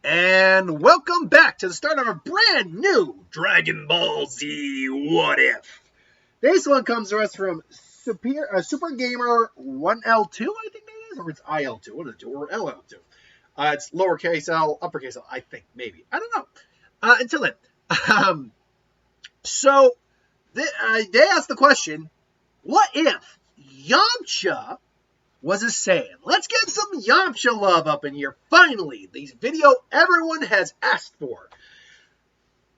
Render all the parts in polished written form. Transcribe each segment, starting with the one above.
And welcome back to the start of a brand new Dragon Ball Z What If. This one comes to us from Super Gamer 1L2, I think it is, or it's IL2, one of the two, or LL2. It's lowercase L, uppercase L, I think, maybe. I don't know. Until then. So, they asked the question, what if Yamcha was a Saiyan? Let's get some Yamcha love up in here. Finally, the video everyone has asked for.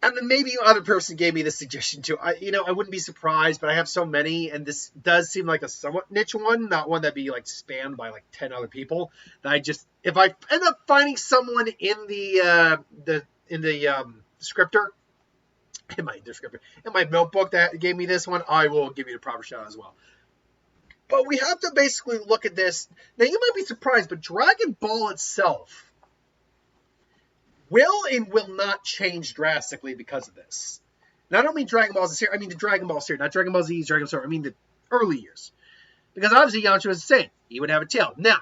And then maybe other person gave me this suggestion too. I wouldn't be surprised, but I have so many, and this does seem like a somewhat niche one, not one that'd be like spammed by like 10 other people. That if I end up finding someone in the descriptor, in my notebook that gave me this one, I will give you the proper shout out as well. But we have to basically look at this. Now, you might be surprised, but Dragon Ball itself will and will not change drastically because of this. Now, I don't mean Dragon Ball Z. I mean the Dragon Ball series, not Dragon Ball Z, Dragon Ball. I mean the early years. Because obviously Yamcha was the same. He would have a tail. Now,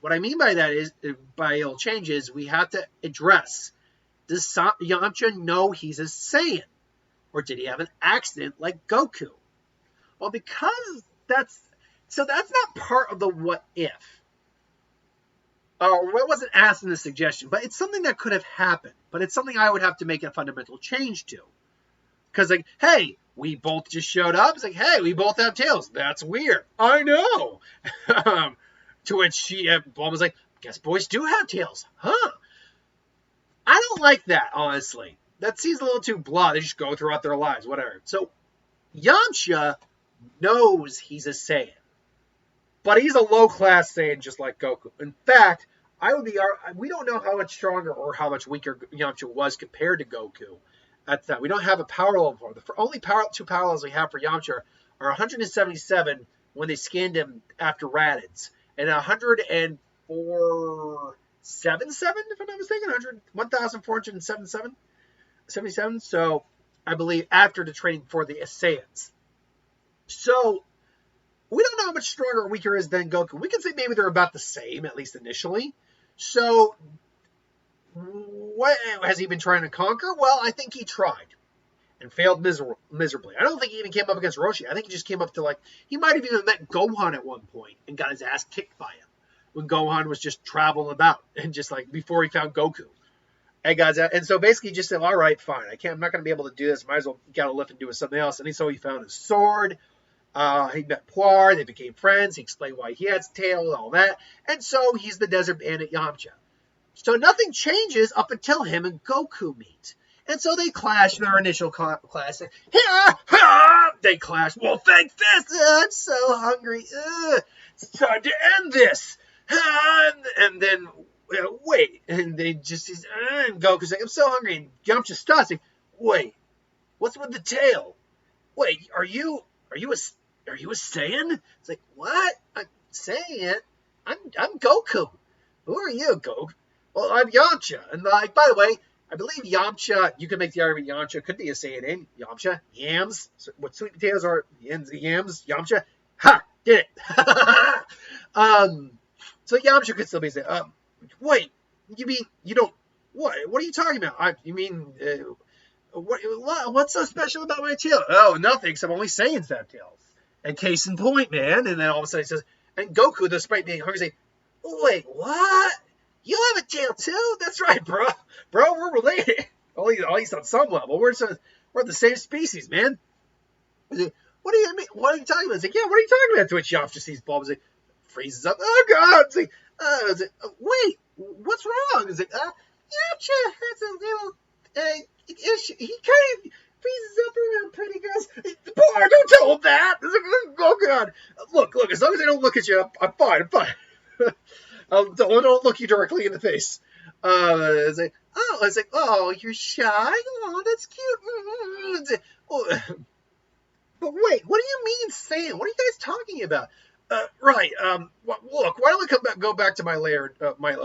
what I mean by that is, by it'll change is, we have to address, does Yamcha know he's a Saiyan? Or did he have an accident like Goku? Well, because that's not part of the what if. Or what wasn't asked in the suggestion, but it's something that could have happened. But it's something I would have to make a fundamental change to. Because, like, hey, we both just showed up. It's like, hey, we both have tails. That's weird. I know. To which Bulma was like, guess boys do have tails. Huh? I don't like that, honestly. That seems a little too blah. They just go throughout their lives, whatever. So, Yamcha knows he's a Saiyan. But he's a low-class Saiyan just like Goku. In fact, we don't know how much stronger or how much weaker Yamcha was compared to Goku at the time. We don't have a power level for him. The only two power levels we have for Yamcha are 177 when they scanned him after Raditz, and 104.77, if I'm not mistaken, 1,477. So, I believe after the training for the Saiyans. So, we don't know how much stronger or weaker is than Goku. We can say maybe they're about the same, at least initially. So, what has he been trying to conquer? Well, I think he tried and failed miserably. I don't think he even came up against Roshi. I think he just came up to, like, he might have even met Gohan at one point and got his ass kicked by him when Gohan was just traveling about and just, like, before he found Goku. And so basically he just said, all right, fine. I'm not going to be able to do this. Might as well get a lift and do something else. And so he found his sword. He met Puar, they became friends, he explained why he had his tail and all that, and so he's the Desert Bandit Yamcha. So nothing changes up until him and Goku meet. And so they clash their initial clash. They clash. Well, thank this. I'm so hungry. It's time to end this. And then, wait. And they just, and Goku's like, I'm so hungry. And Yamcha stops. Like, wait, what's with the tail? Wait, are you a Saiyan? It's like, what? I'm Saiyan? I'm Goku. Who are you, Goku? Well, I'm Yamcha. And like, by the way, I believe Yamcha, you can make the argument Yamcha could be a Saiyan name. Yamcha, yams. So what sweet potatoes are yams, Yamcha. Ha! Did it. So Yamcha could still be Saiyan. Wait, you mean you don't, what are you talking about? What's so special about my tail? Oh, nothing, except only Saiyans have tails. And case in point, man. And then all of a sudden he says, and Goku, despite being hungry, says, wait, what? You have a tail too? That's right, bro. Bro, we're related. At least on some level. We're the same species, man. Like, what do you mean? What are you talking about? It's like, yeah, what are you talking about? To which Yamcha sees Bulma, like, freezes up. Oh, God. It's like, wait, what's wrong? It's like, Yamcha has a little issue. He kind of freezes up around pretty girls. Boy, don't tell him that. Oh, God. Look, as long as I don't look at you, I'm fine. Don't look you directly in the face. It's like, oh, you're shy? Oh, that's cute. But wait, what do you mean Saiyan? What are you guys talking about? Right. Look, why don't we go back to my lair, my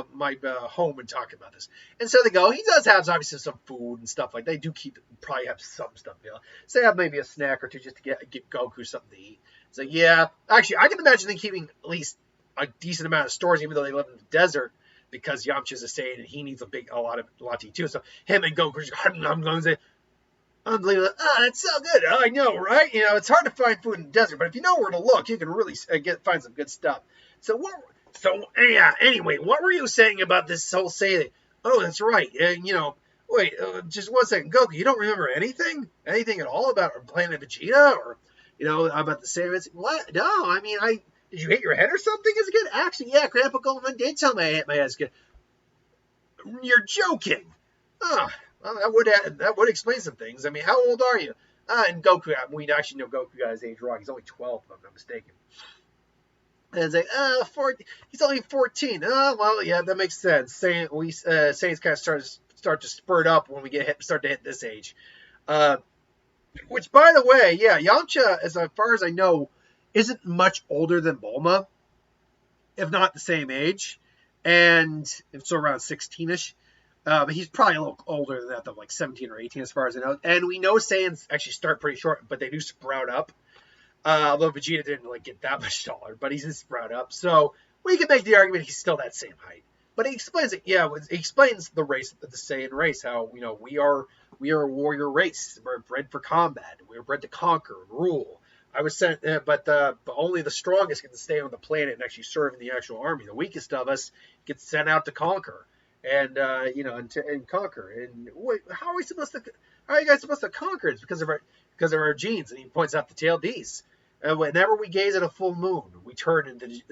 home and talk about this? And so they go. He does have obviously some food and stuff like that. They do probably have some stuff. Say have maybe a snack or two just to get Goku something to eat. It's like, yeah. Actually, I can imagine them keeping at least a decent amount of stores, even though they live in the desert. because Yamcha's a Saiyan and he needs a lot to eat too. So him and Goku, I'm going to say, unbelievable. Oh, that's so good. Oh, I know, right? You know, it's hard to find food in the desert, but if you know where to look, you can really find some good stuff. So yeah. Anyway, what were you saying about this whole Saiyan? Oh, that's right. You know, wait, just 1 second, Goku. You don't remember anything at all about Planet Vegeta or about the Saiyans? What? No, I mean, did you hit your head or something as a kid? Actually, yeah, Grandpa Goldman did tell me I hit my head as a kid. You're joking. Oh, well, that would explain some things. I mean, how old are you? And Goku, we actually know Goku got his age wrong. He's only 12, if I'm not mistaken. And it's like, he's only 14. Oh, well, yeah, that makes sense. Saiyans kind of start to spurt up when we start to hit this age. Which, by the way, yeah, Yamcha, as far as I know, isn't much older than Bulma, if not the same age, and so around 16-ish. But he's probably a little older than that, though, like 17 or 18 as far as I know. And we know Saiyans actually start pretty short, but they do sprout up. Although Vegeta didn't get that much taller, but he's just sprout up. So we can make the argument he's still that same height. But he explains it. Yeah, he explains the race, the Saiyan race. How we are a warrior race. We're bred for combat. We're bred to conquer and rule. I was sent, but only the strongest get to stay on the planet and actually serve in the actual army. The weakest of us gets sent out to conquer, and conquer. And wait, how are you guys supposed to conquer? It's because of our genes. And he points out the TLDs. Whenever we gaze at a full moon, we turn into the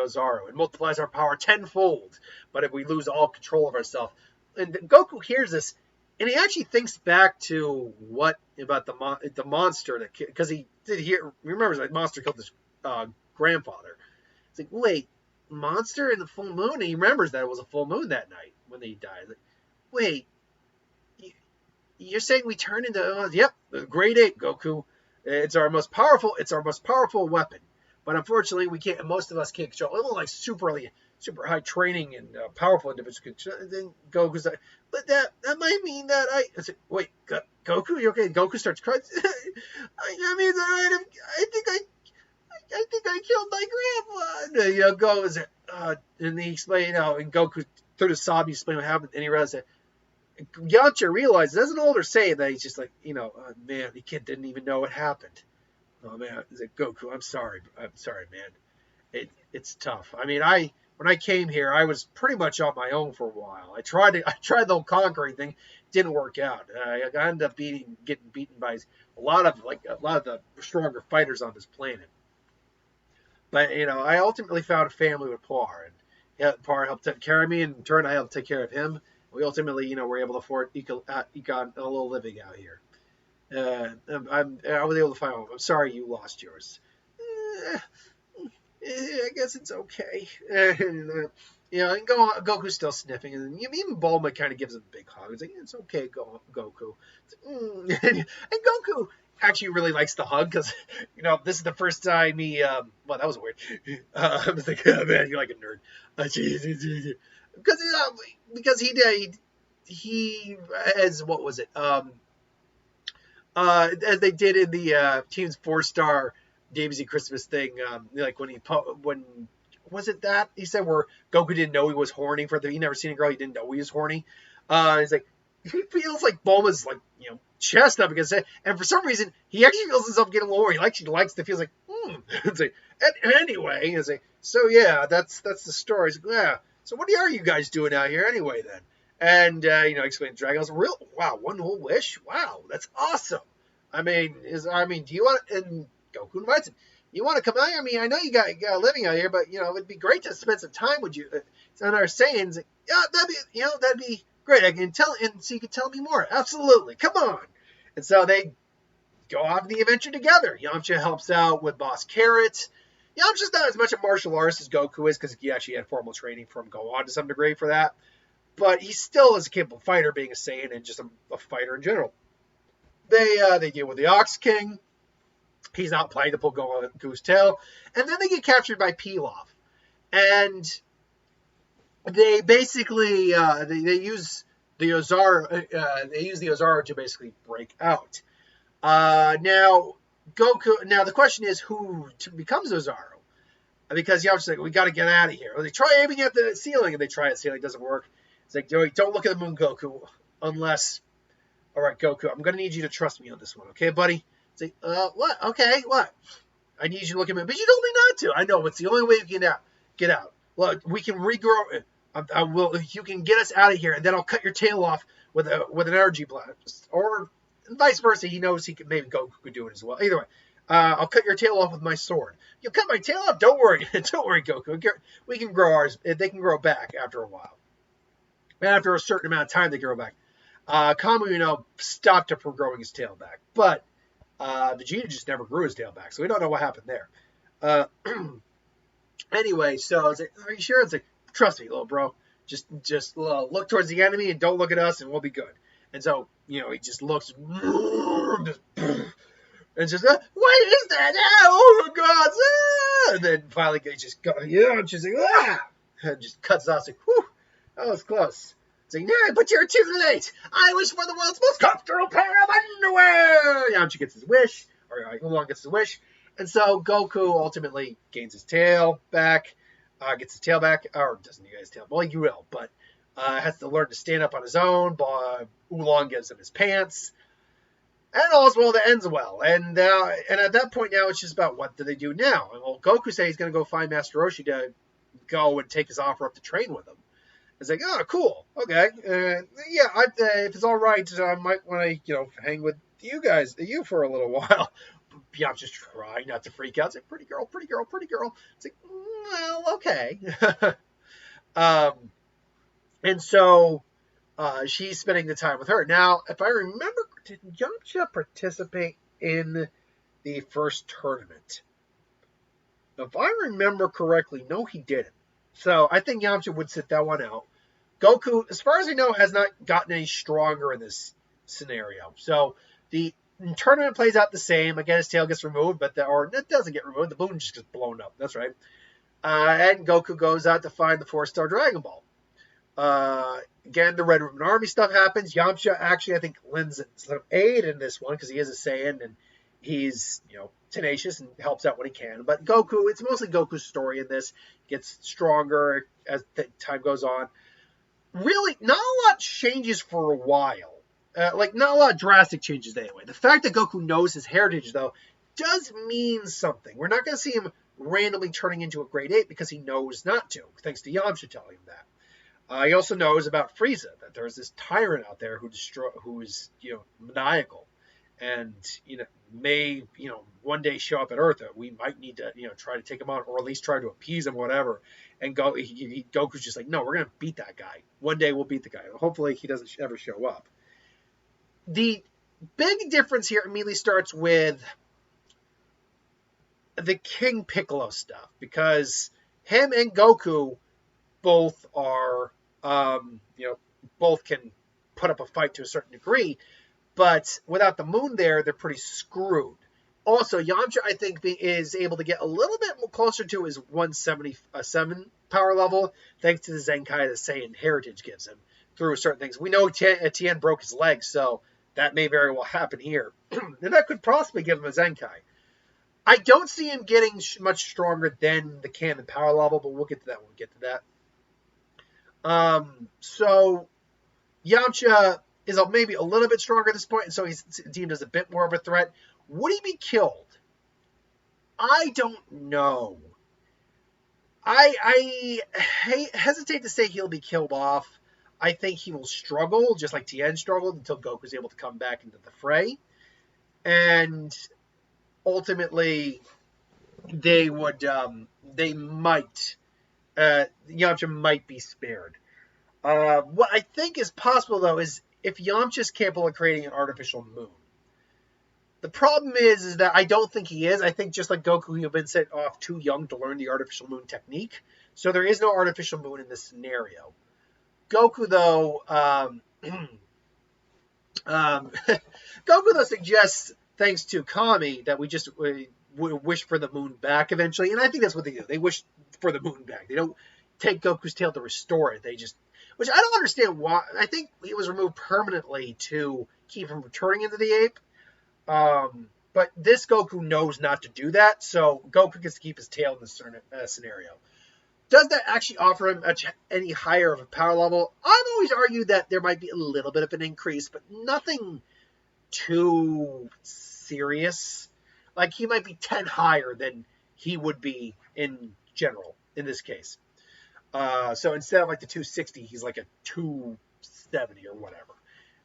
Ozaru. It multiplies our power tenfold. But if we lose all control of ourselves, and Goku hears this, and he actually thinks back to what about the monster because he did hear. Remembers that monster killed his grandfather. It's like, wait, monster in the full moon? And he remembers that it was a full moon that night when he died. Like, wait, you're saying we turn into? Yep, grade 8, Goku. It's our most powerful weapon, but unfortunately, we can't. Most of us can't control. It like super high training and powerful individuals. Then Goku's like, but that might mean that I said, wait, Goku, you okay? Goku starts crying. I mean, I think I killed my grandpa. And, goes, and he explained, and Goku through the sob, he explained what happened, and he realized that. Yamcha realizes, as an older Saiyan, that he's just like, oh, man, the kid didn't even know what happened. Oh, man, he's like, Goku, I'm sorry, man. It's tough. I mean, when I came here, I was pretty much on my own for a while. I tried the whole conquering thing, didn't work out. I ended up getting beaten by a lot of the stronger fighters on this planet. But I ultimately found a family with Par, and Par helped take care of me, and in turn, I helped take care of him. We ultimately, were able to afford econ a little living out here. I was able to find home. I'm sorry you lost yours. I guess it's okay. And Goku's still sniffing, and even Bulma kind of gives him a big hug. It's like, it's okay, Goku. And Goku actually really likes the hug because, this is the first time he. Well, that was weird. I was like, oh, man, you're like a nerd. Because he as what was it? As they did in the Team's 4-star DBZ Christmas thing, like when was it that he said where Goku didn't know he was horny he never seen a girl, he didn't know he was horny. He's like, he feels like Bulma's like chest up against it, and for some reason he actually feels himself getting lower. He likes to feel like It's like, anyway, it's like, so yeah, that's the story. It's like, yeah. So what are you guys doing out here anyway then? And explain Dragon's wow, one whole wish? Wow, that's awesome. I mean, do you want, and Goku invites him, you want to come out here? I mean, I know you got a living out here, but it'd be great to spend some time with you. And our Saiyans, yeah, that'd be great. I can tell, and so you can tell me more. Absolutely, come on. And so they go off the adventure together. Yamcha helps out with Boss Carrot. Yamcha's not as much a martial artist as Goku is because he actually had formal training from Gohan to some degree for that. But he still is a capable fighter, being a Saiyan and just a fighter in general. They deal with the Ox King. He's not planning to pull Goku's tail. And then they get captured by Pilaf. And they basically they use the Ozaru to basically break out. Now the question is who becomes Ozaru. because Yamcha's like, we got to get out of here. Or they try aiming at the ceiling, and they try at the ceiling, it doesn't work. It's like, don't look at the moon, Goku, unless, all right, Goku, I'm going to need you to trust me on this one, okay, buddy? It's like, what? Okay, what? I need you to look at me, but you told me not to. I know, it's the only way you can get out. Look, we can regrow. I will, if you can get us out of here, and then I'll cut your tail off with an energy blast, or vice versa. He knows he could, maybe Goku could do it as well. Either way, I'll cut your tail off with my sword. You'll cut my tail off? Don't worry, don't worry, Goku. We can grow ours. They can grow back after a while. After a certain amount of time, they grow back. Kama, stopped him from growing his tail back, but Vegeta just never grew his tail back, so we don't know what happened there. Anyway, so I was like, are you sure? It's like, trust me, little bro. Just look towards the enemy and don't look at us, and we'll be good. And so, he just looks, and just, what is that? Oh my God! Ah! And then finally, he just goes, and she's like, ah! And just cuts off. Like, whew, that was close. It's like, nah, but you're too late. I wish for the world's most comfortable pair of underwear. Yamcha gets his wish, or Oolong gets his wish, and so Goku ultimately gains his tail back. Gets his tail back, or doesn't he get his tail? Well, he will, but has to learn to stand up on his own. Oolong gives him his pants, and all's well that ends well. And at that point now, it's just about what do they do now? And well, Goku says he's going to go find Master Roshi to go and take his offer up to train with him. It's like, oh, cool, okay, yeah. If it's all right, I might want to, hang with you for a little while. Yamcha's trying not to freak out. It's like, pretty girl, pretty girl, pretty girl. It's like, well, okay. And so she's spending the time with her. Now, if I remember, did Yamcha participate in the first tournament? If I remember correctly, no, he didn't. So I think Yamcha would sit that one out. Goku, as far as I know, has not gotten any stronger in this scenario. So the tournament plays out the same. Again, his tail gets removed, or it doesn't get removed. The moon just gets blown up. That's right. And Goku goes out to find the 4-star Dragon Ball. Again, the Red Ribbon Army stuff happens. Yamcha actually, I think, lends some aid in this one because he is a Saiyan and he's, tenacious and helps out when he can. But Goku, it's mostly Goku's story in this. Gets stronger as time goes on. Really, not a lot changes for a while. Not a lot of drastic changes anyway. The fact that Goku knows his heritage, though, does mean something. We're not going to see him randomly turning into a Grade 8 because he knows not to, thanks to Yamcha telling him that. He also knows about Frieza, that there's this tyrant out there who is maniacal, and may one day show up at Earth. We might need to try to take him on, or at least try to appease him, whatever. And Goku's just like, no, we're gonna beat that guy. One day we'll beat the guy. Hopefully he doesn't ever show up. The big difference here immediately starts with the King Piccolo stuff, because him and Goku both are, both can put up a fight to a certain degree, but without the moon there, they're pretty screwed. Also, Yamcha, I think, is able to get a little bit more closer to his 177 power level, thanks to the Zenkai the Saiyan heritage gives him through certain things. We know Tien broke his leg, so that may very well happen here. And that could possibly give him a Zenkai. I don't see him getting much stronger than the canon power level, but we'll get to that when we get to that. So Yamcha is maybe a little bit stronger at this point, and so he's deemed as a bit more of a threat. Would he be killed? I don't know. I hesitate to say he'll be killed off. I think he will struggle, just like Tien struggled, until Goku's able to come back into the fray. And ultimately, Yamcha might be spared. What I think is possible, though, is if Yamcha's capable of creating an artificial moon. The problem is that I don't think he is. I think just like Goku, he'll been set off too young to learn the artificial moon technique. So there is no artificial moon in this scenario. Goku, though, suggests, thanks to Kami, that we just wish for the moon back eventually. And I think that's what they do. They wish for the moon back. They don't take Goku's tail to restore it. They just, which I don't understand why. I think it was removed permanently to keep him from turning into the ape. But But this Goku knows not to do that, so Goku gets to keep his tail in this scenario. Does that actually offer him any higher of a power level? I've always argued that there might be a little bit of an increase, but nothing too serious. Like, he might be 10 higher than he would be in general in this case. So instead of like the 260, he's like a 270 or whatever.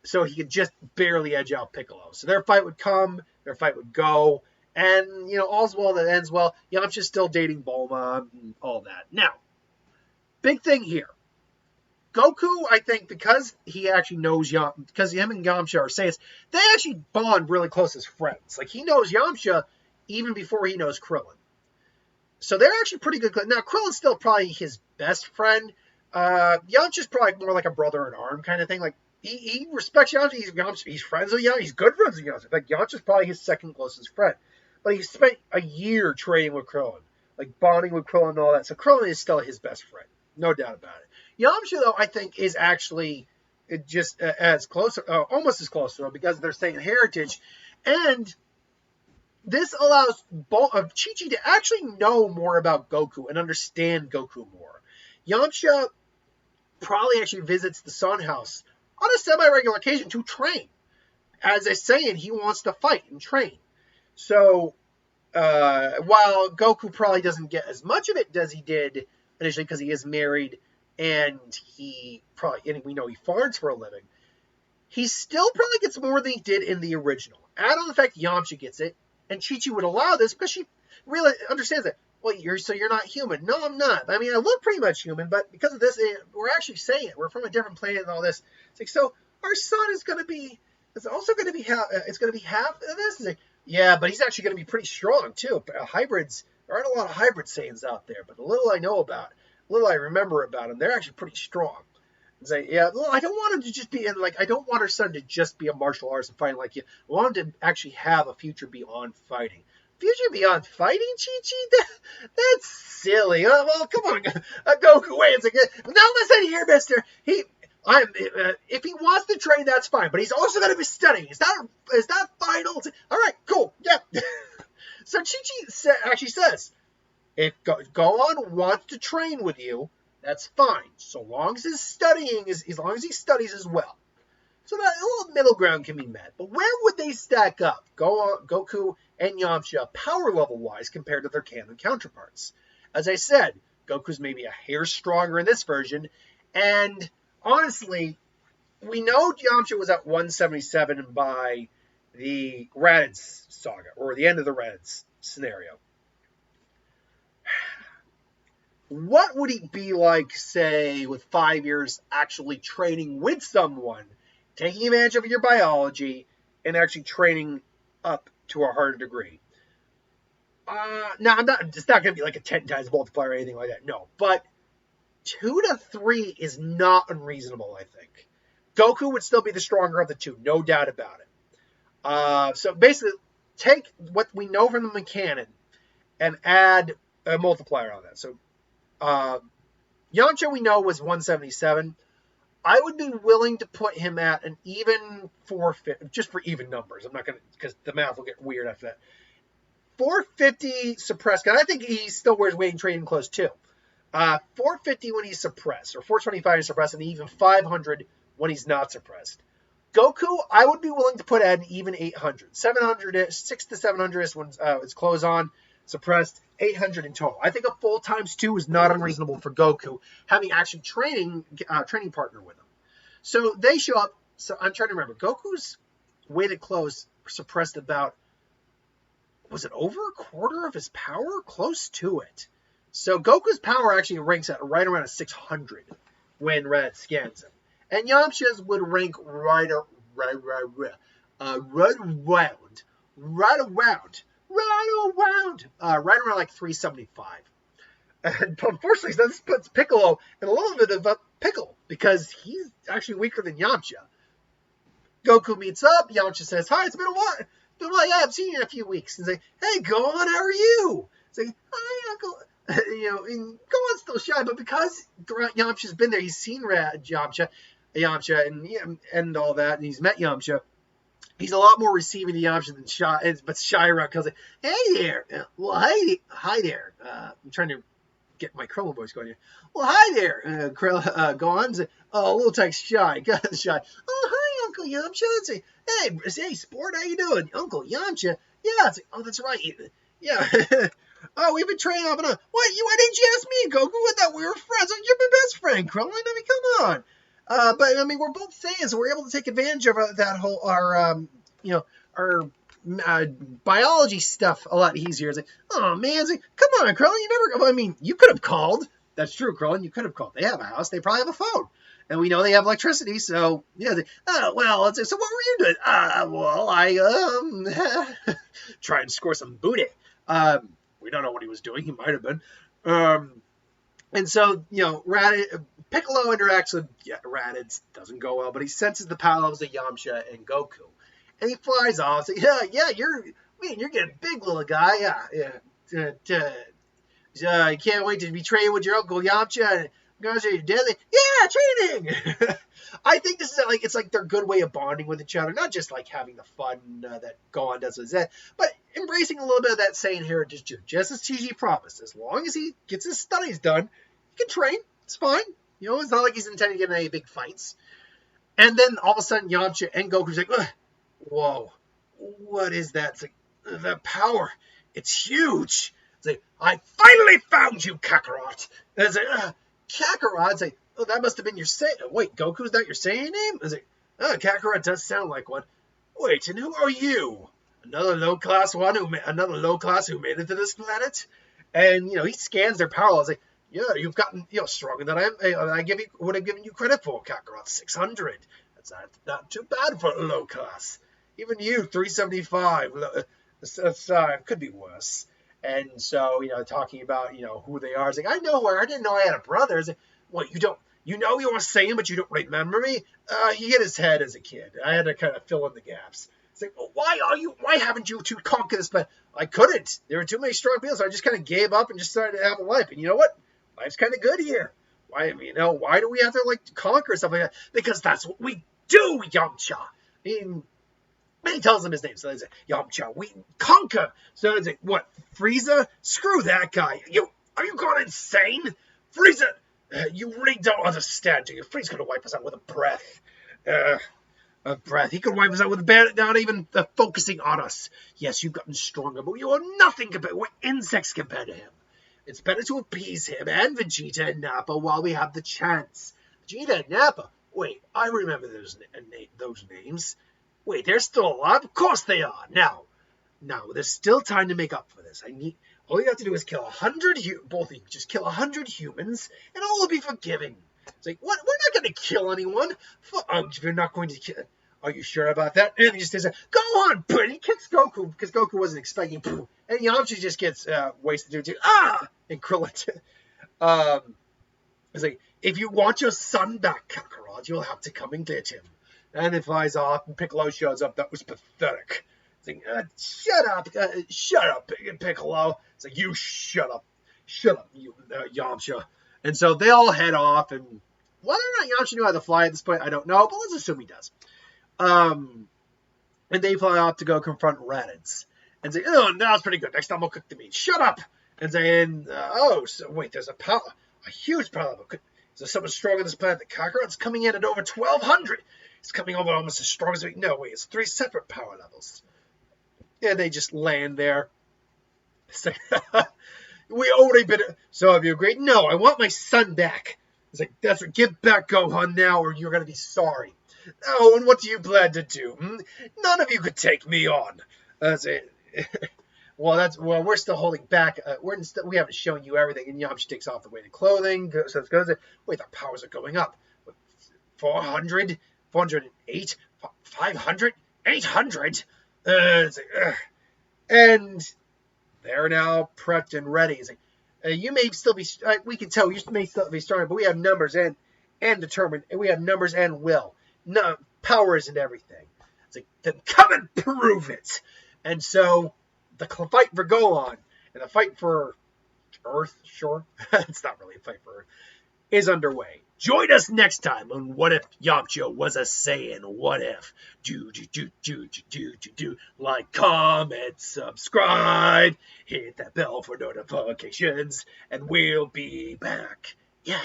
So he could just barely edge out Piccolo. So their fight would come, their fight would go, and, you know, all's well that ends well. Yamcha's still dating Bulma and all that. Now, big thing here. Goku, I think, because he actually knows Yamcha, because him and Yamcha are Saiyans, they actually bond really close as friends. Like, he knows Yamcha even before he knows Krillin. So they're actually pretty good. Now, Krillin's still probably his best friend. Yamcha's probably more like a brother in arm kind of thing. Like, he respects Yamcha. He's friends with Yamcha. He's good friends with Yamcha. Like, Yamcha's probably his second closest friend. But he spent a year training with Krillin, like bonding with Krillin and all that. So Krillin is still his best friend. No doubt about it. Yamcha, though, I think is actually just as close, almost as close to him because they're Saiyan heritage. And this allows Chi-Chi to actually know more about Goku and understand Goku more. Yamcha probably actually visits the Sun House on a semi-regular occasion to train. As a Saiyan, he wants to fight and train. So, while Goku probably doesn't get as much of it as he did initially because he is married and and we know he farms for a living, he still probably gets more than he did in the original. Add on the fact Yamcha gets it, and Chi-Chi would allow this because she really understands it. Well, you're not human. No, I'm not. I mean, I look pretty much human, but because of this, we're actually saying it. We're from a different planet and all this. It's like, so our son is going to be, it's also going to be half, it's going to be half of this. It's like, yeah, but he's actually going to be pretty strong too. Hybrids, there aren't a lot of hybrid Saiyans out there, but the little I know about, little I remember about them, they're actually pretty strong. It's like, yeah, well, I don't want him to just be in, like, I don't want our son to just be a martial artist and fighting like you. I want him to actually have a future beyond fighting. Future beyond fighting, Chi-Chi? That's silly. Well, come on, Goku, wait a second. Now listen here, mister. If he wants to train, that's fine, but he's also going to be studying. Is that final? All right, cool, yeah. So Chi-Chi actually says, if Gohan wants to train with you, that's fine, so long as as long as he studies as well. So that a little middle ground can be met. But where would they stack up, Goku and Yamcha, power level wise, compared to their canon counterparts? As I said, Goku's maybe a hair stronger in this version, and honestly, we know Yamcha was at 177 by the Raditz saga, or the end of the Raditz scenario. What would he be like, say, with 5 years actually training with someone, taking advantage of your biology, and actually training up to a harder degree? Now, it's not going to be like a 10 times multiplier or anything like that, no. But 2 to 3 is not unreasonable, I think. Goku would still be the stronger of the two, no doubt about it. So basically, take what we know from the canon and add a multiplier on that. So Yamcha we know was 177. I would be willing to put him at an even 450, just for even numbers. I'm not going to, because the math will get weird after that. 450 suppressed, and I think he still wears weight and training clothes too. 450 when he's suppressed, or 425 when he's suppressed, and even 500 when he's not suppressed. Goku, I would be willing to put at an even 800. 700, 6 to 700 is when it's clothes on, suppressed, 800 in total. I think a full times 2 is not unreasonable for Goku, having actually training partner with him. So they show up. So I'm trying to remember. Goku's weighted clothes suppressed about, was it over a quarter of his power? Close to it. So Goku's power actually ranks at right around a 600 when Raditz scans him. And Yamcha's would rank right around like 375. And unfortunately, this puts Piccolo in a little bit of a pickle because he's actually weaker than Yamcha. Goku meets up. Yamcha says, "Hi, it's been a while. Yeah, I've seen you in a few weeks." And say, "Hey, Gohan, how are you?" Say, "Hi, Uncle." And Gohan's still shy, but because Yamcha's been there, he's seen Yamcha and all that, and he's met Yamcha. He's a lot more receiving the option than shy, but Shira goes like, "Hey there, well, hi there." I'm trying to get my Krillin voice going here. Well, hi there, go on. Oh, a little text shy, shy. Oh, hi, Uncle Yamcha. Say, hey, sport, how you doing, Uncle Yamcha? Yeah, it's like, oh, that's right. Yeah. Oh, we've been training off and on. Why didn't you ask me, Goku? I thought we were friends. Oh, you're my best friend, Krillin. I mean, come on. But I mean, we're both Saiyans, so we're able to take advantage of that whole our biology stuff a lot easier. It's like, oh man, it's like, come on, Krillin, you never. I mean, you could have called. That's true, Krillin. You could have called. They have a house. They probably have a phone, and we know they have electricity. So yeah. So what were you doing? Well, I trying to score some booty. We don't know what he was doing. He might have been. And so, Piccolo interacts with Raditz. Doesn't go well, but he senses the powers of Yamcha and Goku. And he flies off. Like, yeah, you're getting big, little guy. I can't wait to be training with your Uncle Yamcha. Guys, are you dead? Yeah, training. I think this is it's like their good way of bonding with each other, not just like having the fun that Gohan does with Zed, but embracing a little bit of that Saiyan heritage too. Just as TG promised, as long as he gets his studies done, he can train. It's fine. It's not like he's intending to get in any big fights. And then all of a sudden, Yamcha and Goku's like, ugh, whoa, what is that? It's like, the power, it's huge. It's like, I finally found you, Kakarot. And it's like, Kakarot? It's like, oh, that must have been your Saiyan. Wait, Goku's that your Saiyan name? It's like, Kakarot does sound like one. Wait, and who are you? Another low class who made it to this planet? And he scans their power. It's like, yeah, you've gotten stronger than I would have given you credit for, Kakarot. 600. That's not too bad for a low class. Even you, 375. Could be worse. And so, talking about who they are. It's like, I know her. I didn't know I had a brother. It's like, what, you don't? You know you were Saiyan, but you don't remember me? He hit his head as a kid. I had to kind of fill in the gaps. It's like, well, why haven't you two conquered this planet? I couldn't. There were too many strong people, so I just kind of gave up and just started to have a life. And you know what? Life's kind of good here. Why do we have to conquer stuff like that? Because that's what we do, Yamcha. He tells him his name, so they say, Yamcha, we conquer. So it's like, what, Frieza? Screw that guy. Are you gone insane? Frieza, you really don't understand, do you? Frieza's gonna wipe us out with a breath. A breath. He could wipe us out with a bat, not even focusing on us. Yes, you've gotten stronger, but you are nothing compared. We're insects compared to him. It's better to appease him and Vegeta and Nappa while we have the chance. Vegeta and Nappa? Wait, I remember those names. Wait, they're still alive? Of course they are. Now, there's still time to make up for this. All you have to do is kill 100, both of you, just kill 100 humans, and all will be forgiven. It's like, what? We're not going to kill anyone. You're not going to kill. Are you sure about that? And he just says, go on, and he kicks Goku, because Goku wasn't expecting, and Yamcha just gets wasted too. And Krillin. It's like, if you want your son back, Kakarot, you'll have to come and get him. And it flies off, and Piccolo shows up. That was pathetic. It's like, shut up, Piccolo. It's like, you shut up, you Yamcha. And so they all head off, and whether or not Yamcha knew how to fly at this point, I don't know, but let's assume he does. And they fly off to go confront Raditz. And say, oh, that was pretty good. Next time we'll cook the meat. Shut up! And saying, so wait, there's a huge power level. Is there someone stronger on this planet than Kakarot's coming in at over 1,200? It's coming over almost as strong as we... No, wait, it's 3 separate power levels. And they just land there. It's like, we already been... So have you agreed? No, I want my son back. It's like, that's what... Give back Gohan now or you're going to be sorry. Oh, and what do you plan to do? None of you could take me on. That's it. Well, we're still holding back. We haven't shown you everything. And Yamcha takes off the weighted clothing. So it goes. Wait, the powers are going up. 400, 408, 500, 800. And they're now prepped and ready. It's like, you may still be. We can tell you may still be strong, but we have numbers and determined, and we have numbers and will. No, power isn't everything. It's like, then come and prove it. And so the fight for Gohan and the fight for Earth, sure, it's not really a fight for Earth, is underway. Join us next time on What If Yamcha Was a Saiyan? What if? Like, comment, subscribe, hit that bell for notifications, and we'll be back. Yeah.